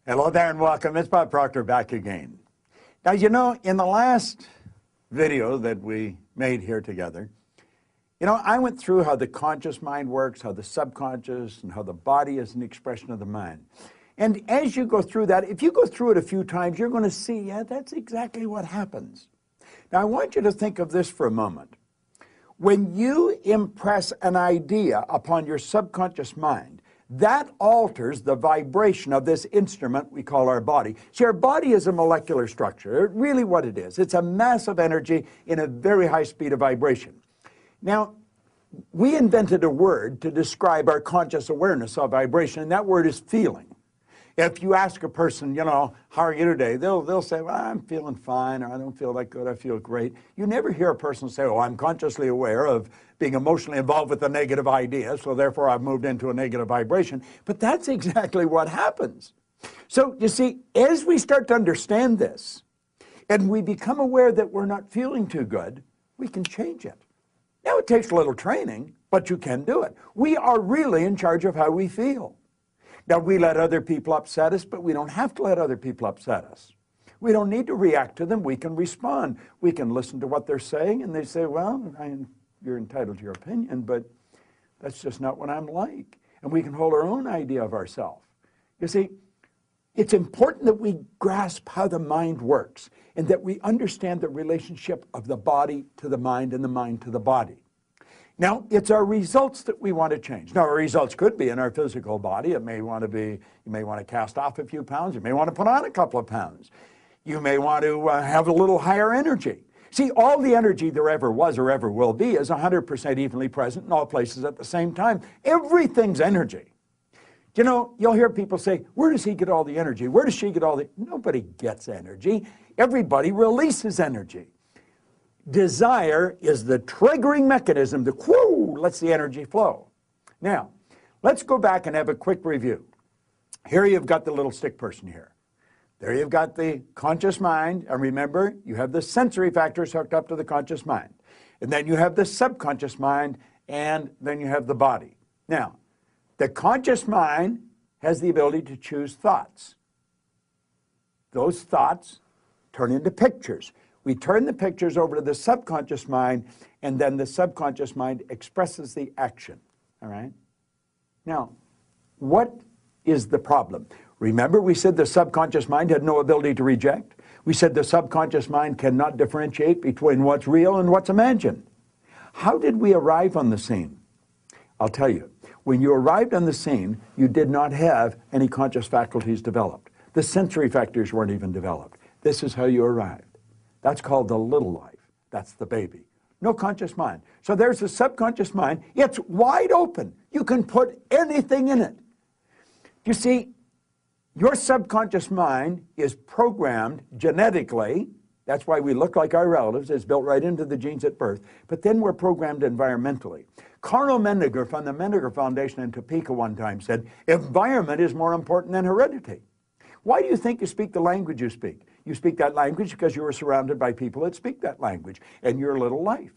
Hello there and welcome. It's Bob Proctor back again. Now, you know, in the last video that we made here together, I went through how the conscious mind works, how the subconscious, and how the body is an expression of the mind. And as you go through that, if you go through it a few times, you're going to see, yeah, that's exactly what happens. Now, I want you to think of this for a moment. When you impress an idea upon your subconscious mind, that alters the vibration of this instrument we call our body. See, our body is a molecular structure. Really what it is. It's a mass of energy in a very high speed of vibration. Now, we invented a word to describe our conscious awareness of vibration, and that word is feeling. If you ask a person, how are you today? They'll say, well, I'm feeling fine, or I don't feel that good, I feel great. You never hear a person say, oh, I'm consciously aware of being emotionally involved with a negative idea, so therefore I've moved into a negative vibration. But that's exactly what happens. So, you see, as we start to understand this, and we become aware that we're not feeling too good, we can change it. Now, it takes a little training, but you can do it. We are really in charge of how we feel. Now, we let other people upset us, but we don't have to let other people upset us. We don't need to react to them. We can respond. We can listen to what they're saying, and they say, well, you're entitled to your opinion, but that's just not what I'm like. And we can hold our own idea of ourselves. You see, it's important that we grasp how the mind works and that we understand the relationship of the body to the mind and the mind to the body. Now, it's our results that we want to change. Now, our results could be in our physical body. It may want to be, you may want to cast off a few pounds. You may want to put on a couple of pounds. You may want to have a little higher energy. See, all the energy there ever was or ever will be is 100% evenly present in all places at the same time. Everything's energy. You'll hear people say, where does he get all the energy? Where does she get all the... Nobody gets energy. Everybody releases energy. Desire is the triggering mechanism that lets the energy flow. Now, let's go back and have a quick review. Here you've got the little stick person here. There you've got the conscious mind, and remember, you have the sensory factors hooked up to the conscious mind. And then you have the subconscious mind, and then you have the body. Now, the conscious mind has the ability to choose thoughts. Those thoughts turn into pictures. We turn the pictures over to the subconscious mind, and then the subconscious mind expresses the action, all right? Now, what is the problem? Remember, we said the subconscious mind had no ability to reject. We said the subconscious mind cannot differentiate between what's real and what's imagined. How did we arrive on the scene? I'll tell you. When you arrived on the scene, you did not have any conscious faculties developed. The sensory factors weren't even developed. This is how you arrived. That's called the little life. That's the baby. No conscious mind. So there's the subconscious mind. It's wide open. You can put anything in it. You see, your subconscious mind is programmed genetically. That's why we look like our relatives. It's built right into the genes at birth. But then we're programmed environmentally. Carl Mendinger from the Mendinger Foundation in Topeka one time said, environment is more important than heredity. Why do you think you speak the language you speak? You speak that language because you were surrounded by people that speak that language in your little life.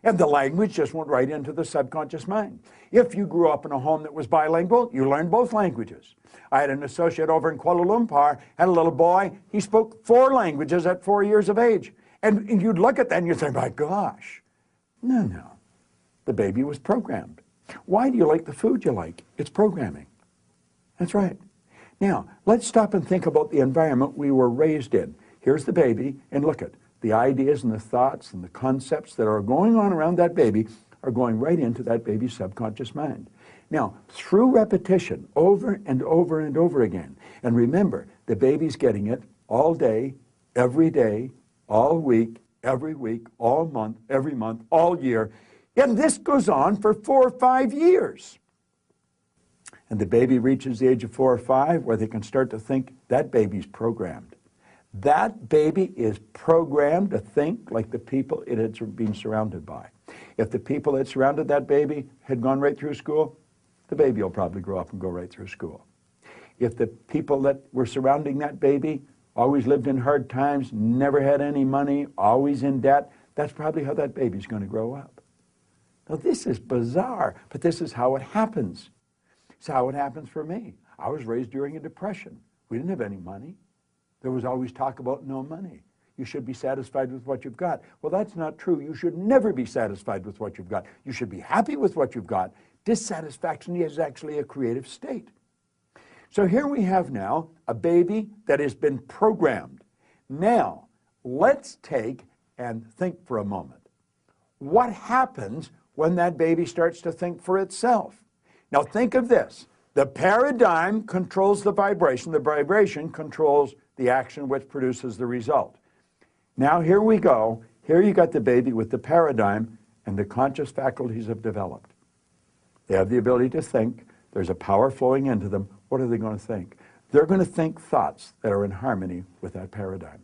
And the language just went right into the subconscious mind. If you grew up in a home that was bilingual, you learned both languages. I had an associate over in Kuala Lumpur, had a little boy, he spoke 4 languages at 4 years of age. And you'd look at that and you'd say, my gosh. No. The baby was programmed. Why do you like the food you like? It's programming. That's right. Now, let's stop and think about the environment we were raised in. Here's the baby, and look at the ideas and the thoughts and the concepts that are going on around that baby are going right into that baby's subconscious mind. Now, through repetition, over and over and over again, and remember, the baby's getting it all day, all week, every week, all month, every month, all year, and this goes on for 4 or 5 years. And the baby reaches the age of 4 or 5 where they can start to think that baby's programmed. That baby is programmed to think like the people it had been surrounded by. If the people that surrounded that baby had gone right through school, the baby will probably grow up and go right through school. If the people that were surrounding that baby always lived in hard times, never had any money, always in debt, that's probably how that baby's going to grow up. Now, this is bizarre, but this is how it happens. It's how it happens for me. I was raised during a depression. We didn't have any money. There was always talk about no money. You should be satisfied with what you've got. Well, that's not true. You should never be satisfied with what you've got. You should be happy with what you've got. Dissatisfaction is actually a creative state. So here we have now a baby that has been programmed. Now, let's take and think for a moment. What happens when that baby starts to think for itself? Now think of this. The paradigm controls the vibration controls the action which produces the result. Now here we go. Here you got the baby with the paradigm, and the conscious faculties have developed. They have the ability to think. There's a power flowing into them. What are they going to think? They're going to think thoughts that are in harmony with that paradigm.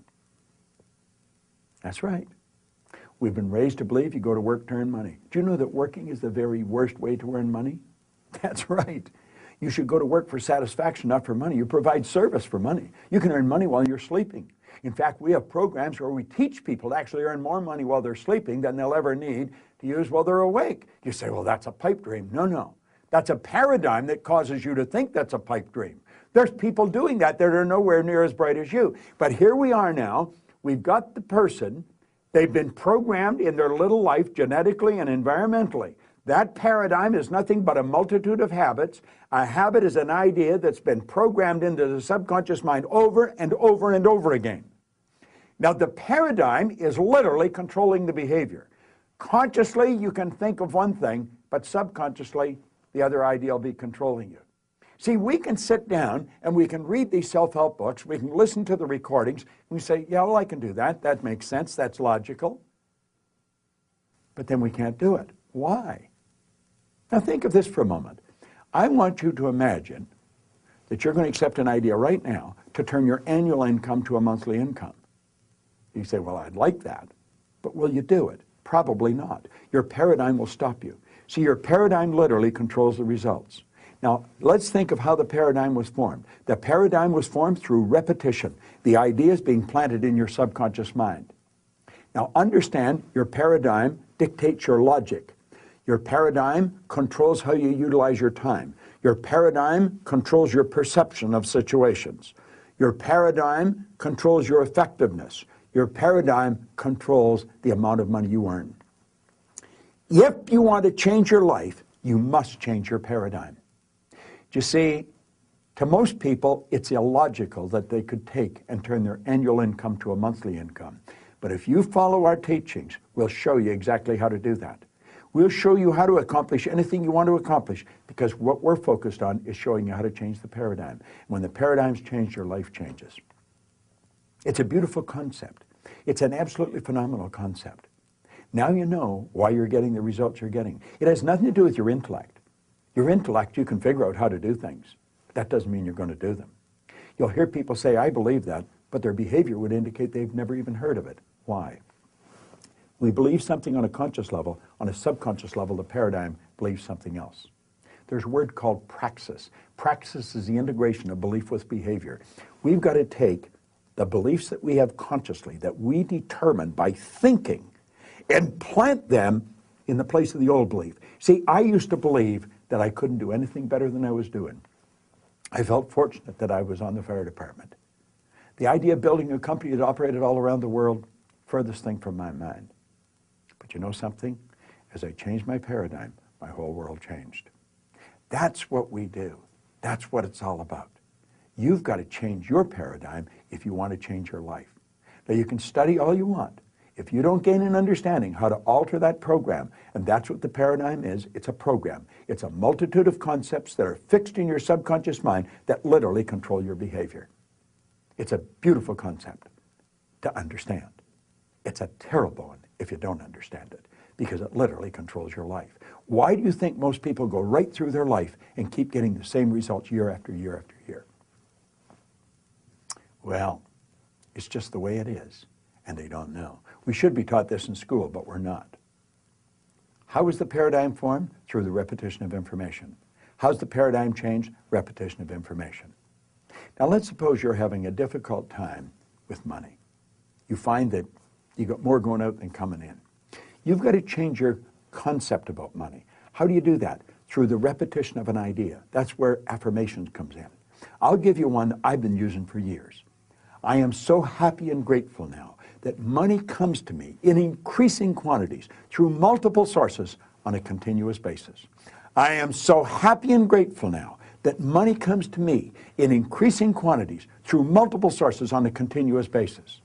That's right. We've been raised to believe you go to work to earn money. Do you know that working is the very worst way to earn money? That's right. You should go to work for satisfaction, not for money. You provide service for money. You can earn money while you're sleeping. In fact, we have programs where we teach people to actually earn more money while they're sleeping than they'll ever need to use while they're awake. You say, well, that's a pipe dream. No, no. That's a paradigm that causes you to think that's a pipe dream. There's people doing that that are nowhere near as bright as you. But here we are now. We've got the person. They've been programmed in their little life genetically and environmentally. That paradigm is nothing but a multitude of habits. A habit is an idea that's been programmed into the subconscious mind over and over and over again. Now, the paradigm is literally controlling the behavior. Consciously, you can think of one thing, but subconsciously, the other idea will be controlling you. See, we can sit down and we can read these self-help books, we can listen to the recordings, and we say, yeah, well, I can do that. That makes sense. That's logical. But then we can't do it. Why? Now think of this for a moment. I want you to imagine that you're going to accept an idea right now to turn your annual income to a monthly income. You say, well, I'd like that, but will you do it? Probably not. Your paradigm will stop you. See, your paradigm literally controls the results. Now, let's think of how the paradigm was formed. The paradigm was formed through repetition. The ideas being planted in your subconscious mind. Now, understand your paradigm dictates your logic. Your paradigm controls how you utilize your time. Your paradigm controls your perception of situations. Your paradigm controls your effectiveness. Your paradigm controls the amount of money you earn. If you want to change your life, you must change your paradigm. You see, to most people, it's illogical that they could take and turn their annual income to a monthly income. But if you follow our teachings, we'll show you exactly how to do that. We'll show you how to accomplish anything you want to accomplish, because what we're focused on is showing you how to change the paradigm. When the paradigm's changed, your life changes. It's a beautiful concept. It's an absolutely phenomenal concept. Now you know why you're getting the results you're getting. It has nothing to do with your intellect. Your intellect, you can figure out how to do things. But that doesn't mean you're going to do them. You'll hear people say, I believe that, but their behavior would indicate they've never even heard of it. Why? We believe something on a conscious level. On a subconscious level, the paradigm believes something else. There's a word called praxis. Praxis is the integration of belief with behavior. We've got to take the beliefs that we have consciously, that we determine by thinking, and plant them in the place of the old belief. See, I used to believe that I couldn't do anything better than I was doing. I felt fortunate that I was on the fire department. The idea of building a company that operated all around the world, furthest thing from my mind. But you know something? As I changed my paradigm, my whole world changed. That's what we do. That's what it's all about. You've got to change your paradigm if you want to change your life. Now, you can study all you want. If you don't gain an understanding how to alter that program, and that's what the paradigm is, it's a program. It's a multitude of concepts that are fixed in your subconscious mind that literally control your behavior. It's a beautiful concept to understand. It's a terrible one if you don't understand it, because it literally controls your life. Why do you think most people go right through their life and keep getting the same results year after year after year? Well, it's just the way it is, and they don't know. We should be taught this in school, but we're not. How is the paradigm formed? Through the repetition of information. How's the paradigm changed? Repetition of information. Now let's suppose you're having a difficult time with money. You find that you got more going out than coming in. You've got to change your concept about money. How do you do that? Through the repetition of an idea. That's where affirmations comes in. I'll give you one that I've been using for years. I am so happy and grateful now that money comes to me in increasing quantities through multiple sources on a continuous basis. I am so happy and grateful now that money comes to me in increasing quantities through multiple sources on a continuous basis.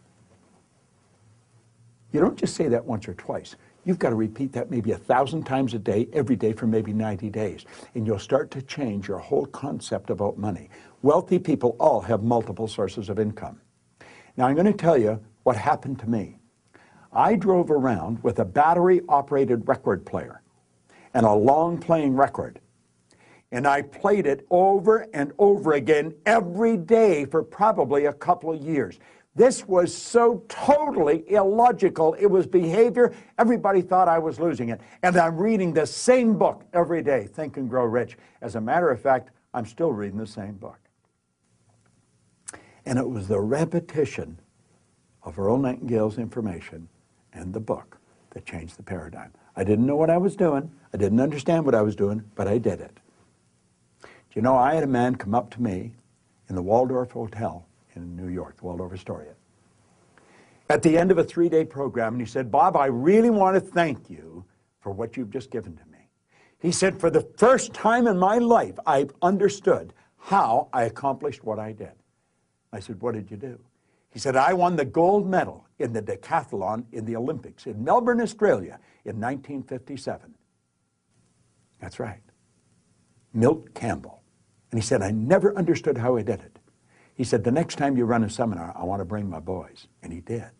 You don't just say that once or twice. You've got to repeat that maybe 1,000 times a day, every day for maybe 90 days. And you'll start to change your whole concept about money. Wealthy people all have multiple sources of income. Now, I'm going to tell you what happened to me. I drove around with a battery-operated record player and a long-playing record. And I played it over and over again every day for probably a couple of years. This was so totally illogical. It was behavior. Everybody thought I was losing it. And I'm reading the same book every day, Think and Grow Rich. As a matter of fact, I'm still reading the same book. And it was the repetition of Earl Nightingale's information and the book that changed the paradigm. I didn't know what I was doing. I didn't understand what I was doing, but I did it. Do you know, I had a man come up to me in the Waldorf Hotel in New York, the Waldorf Astoria, at the end of a 3-day program, and he said, "Bob, I really want to thank you for what you've just given to me." He said, "For the first time in my life, I've understood how I accomplished what I did." I said, "What did you do?" He said, "I won the gold medal in the decathlon in the Olympics in Melbourne, Australia in 1957. That's right. Milt Campbell. And he said, "I never understood how I did it." He said, "The next time you run a seminar, I want to bring my boys." And he did.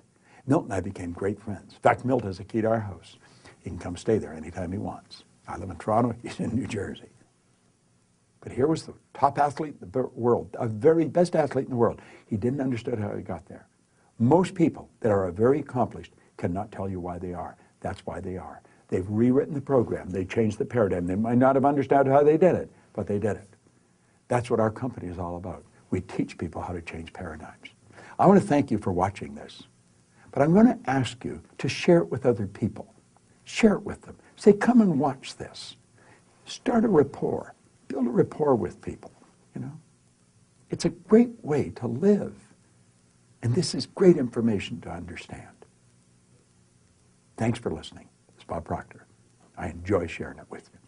Milt and I became great friends. In fact, Milt has a key to our house. He can come stay there anytime he wants. I live in Toronto. He's in New Jersey. But here was the top athlete in the world, a very best athlete in the world. He didn't understand how he got there. Most people that are very accomplished cannot tell you why they are. That's why they are. They've rewritten the program. They changed the paradigm. They might not have understood how they did it, but they did it. That's what our company is all about. We teach people how to change paradigms. I want to thank you for watching this, but I'm going to ask you to share it with other people. Share it with them. Say, "Come and watch this." Start a rapport. Build a rapport with people, you know. It's a great way to live. And this is great information to understand. Thanks for listening. It's Bob Proctor. I enjoy sharing it with you.